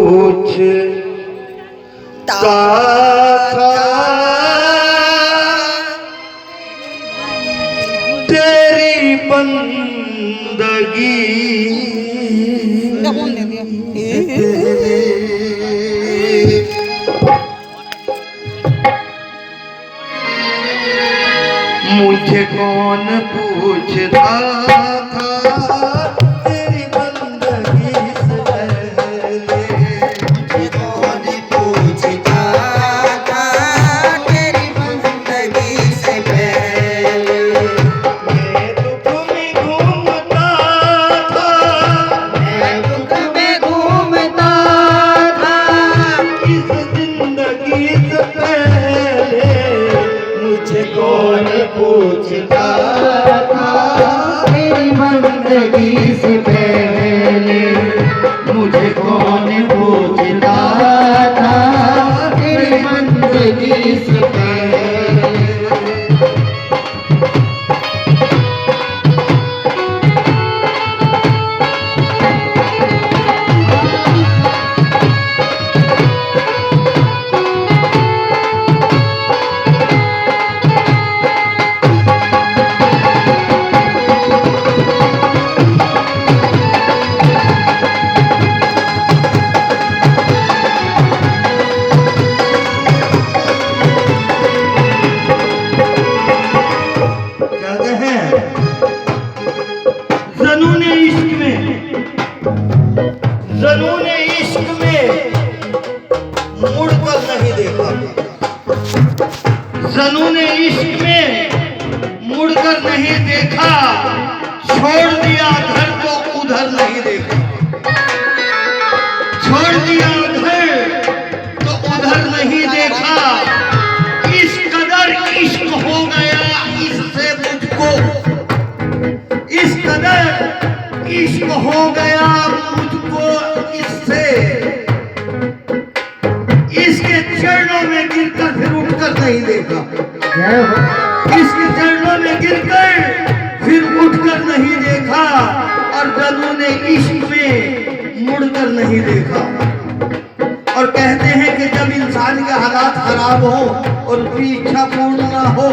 पूछता था तेरी बंदगी मुझे कौन पूछता था तेरी बंदगी से पहले, मुझे कौन पूछता था तेरी बंदगी से पहले। मैं दुख में घूमता था, मैं दुख में घूमता था इस जिंदगी से पहले मुझे कौन पूछता था तेरी बंदगी से पहले। मुझे कौन पूछता था तेरी बंदगी से पहले। कहते हैं ज़नूने इश्क में मुड़कर नहीं देखा, ज़नूने इश्क में मुड़कर नहीं देखा, छोड़ दिया घर तो उधर नहीं देखा, छोड़ दिया घर तो उधर नहीं देखा। इस कदर इश्क हो गया इससे मुझको, इस कदर इश्क हो गया मुझको इससे, इसके चरणों में गिरकर फिर उठकर नहीं देखा, इसके चरणों में गिरकर फिर उठकर नहीं देखा, और ज़नूने इश्क में मुड़कर नहीं देखा। और कहते हैं कि जब इंसान के हालात खराब हो और उसकी इच्छा पूर्ण ना हो,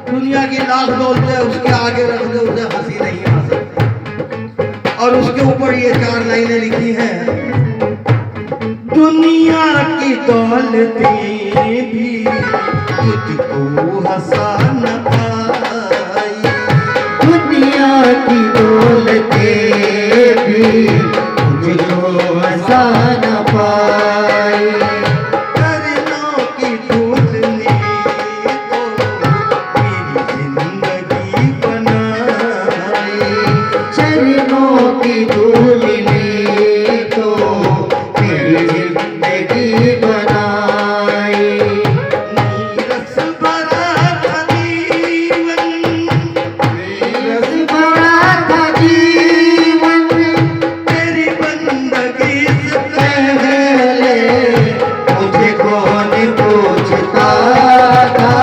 दुनिया की लाख दौलतें उसके आगे रख दे, उसे हंसी नहीं आ सकती। और उसके ऊपर ये 4 लाइनें लिखी हैं, दुनिया की दौलतें भी तुझको हंसा न पाई, दुनिया की दौलतें भी मुझको हंसा न पाई। चरणों की धूल ने तो मेरी जिंदगी बनाई, चरणों की धूल ने तो मेरी जिंदगी बनाई। नीरस भरा था जीवन, नीरस भरा था जीवन तेरी बंदगी से पहले। मुझे कौन पूछता था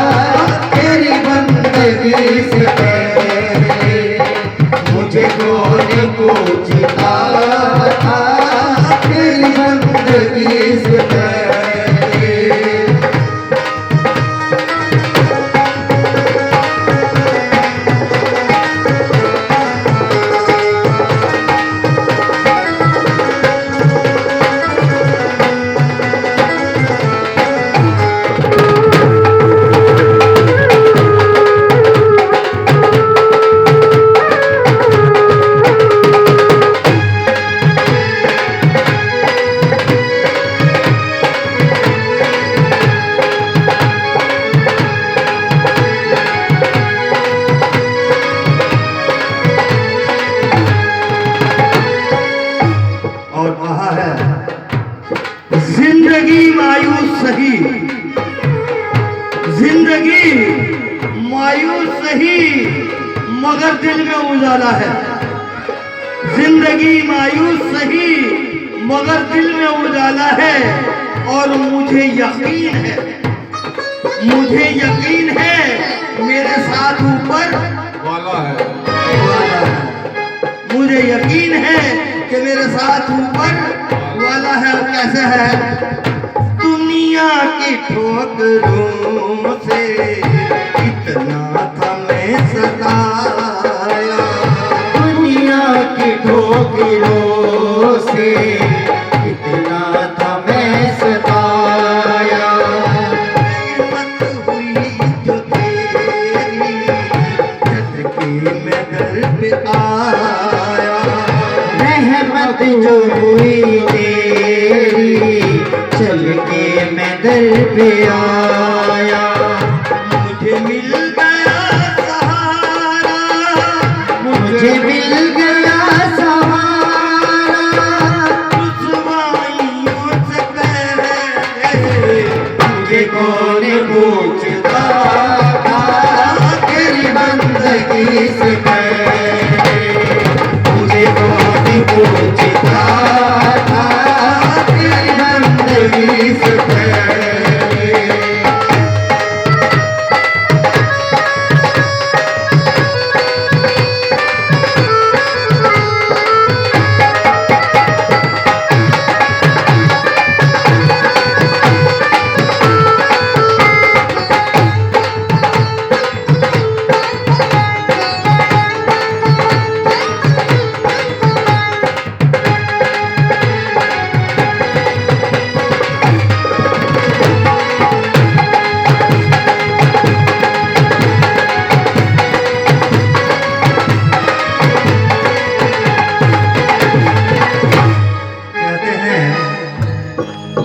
तेरी बंदगी से पहले। मुझे कौन पूछता था तेरी बंदगी से पहले। और कहा है, जिंदगी मायूस सही, जिंदगी मायूस सही मगर दिल में उजाला है, जिंदगी मायूस सही मगर दिल में उजाला है। और मुझे यकीन है, मुझे यकीन है मेरे साथ ऊपर वाला है। मुझे यकीन है कि मेरे साथ ऊपर वाला है और कैसे है। दुनिया की ठोकरों से इतना था मैं सताया, दुनिया की ठोकरों से इतना था मैं सताया। मत हुई जो तेरी जद के मैं दर पे आया, रहमत जो हुई तेरी चल के मैं दर पे आया। मुझे मिल गया सहारा, मुझे मिल गया सहारा, रुसवाइयों से पहले मुझे कौन पूछता था तेरी बंदगी से पहले, मुझे कौन पूछता था तेरी बंदगी से पहले।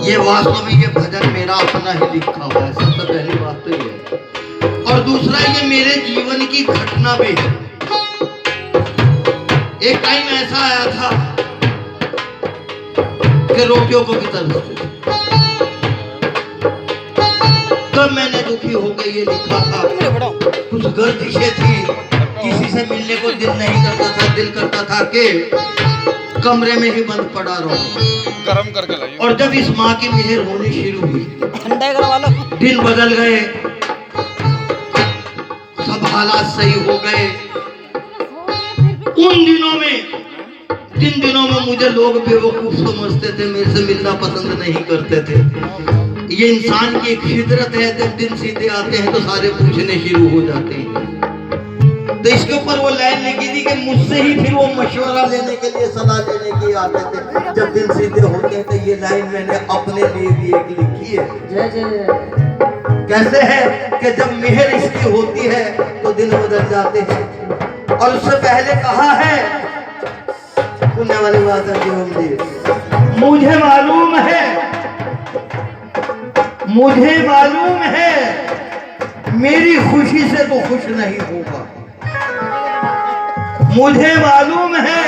ये वास्तव में ये भजन मेरा अपना ही लिखा हुआ है, सबसे पहली बात तो ये है। और दूसरा ये मेरे जीवन की घटना भी है। एक टाइम ऐसा आया था कि रोटियों को भी तरसते थे, तब मैंने दुखी होकर ये लिखा था। कुछ गर्दिशें थी, किसी से मिलने को दिल नहीं करता था, दिल करता था कि कमरे में ही बंद पड़ा रहो, गरम करके लाइए। और जब इस माँ की मेहर होनी शुरू हुई, ठंडा करवा लो। दिन बदल गए, सब हालात सही हो गए। उन दिनों में मुझे लोग बेवकूफ समझते थे, मेरे से मिलना पसंद नहीं करते थे। ये इंसान की एक फितरत है, जब दिन सीधे आते हैं तो सारे पूछने शुरू हो जाते हैं। तो इसके ऊपर वो लाइन लिखी थी कि मुझसे ही फिर वो मशवरा लेने के लिए, सलाह लेने के आते थे। जब दिन सीधे होते हैं तो ये लाइन मैंने अपने लिए भी एक लिखी है। जय जय। कैसे है कि जब मेहर इसकी होती है तो दिन बदल जाते हैं। और उससे पहले कहा है, सुनने वाली बात है जी, मुझे मालूम है मेरी खुशी से तो खुश नहीं होगा, मुझे मालूम है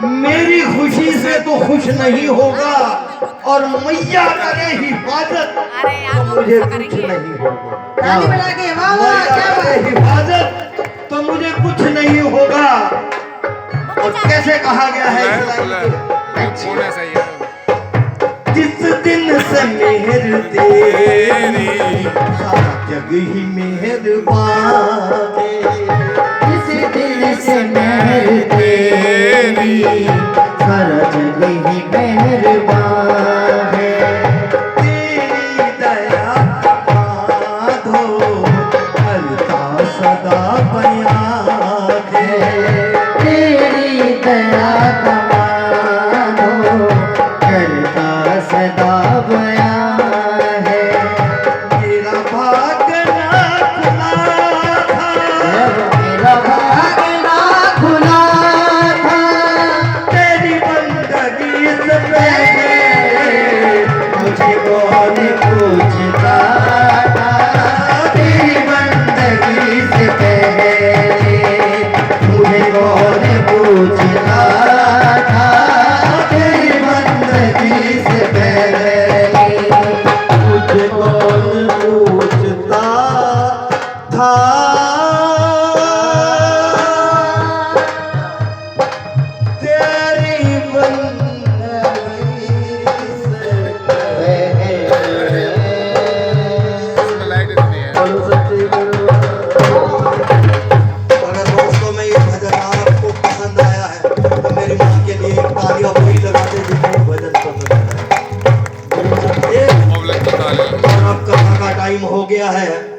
मेरी खुशी से तो खुश नहीं होगा, और मैया करे हिफाजत तो मुझे कुछ नहीं होगा। मैया करे हिफाजत तो मुझे कुछ नहीं होगा। और कैसे कहा गया है इस लाइन को? जिस दिन से मेहर तेरी सारा जग ही मेहरबान है, जिस दिन से मेहर तेरी सारा जग ही मेहरबान है। तेरी दया बांधो करता सदा बयान है, तेरी दया का मानो करता सदा बयान है। मेरा भाग ना खुला था, मेरा भाग ना खुला था, तेरी बंदगी से पहले मुझे कौन पूछता था तेरी बंदगी से पहले, मुझे कौन पूछता था तेरी बंदगी से पहले। टाइम हो गया है।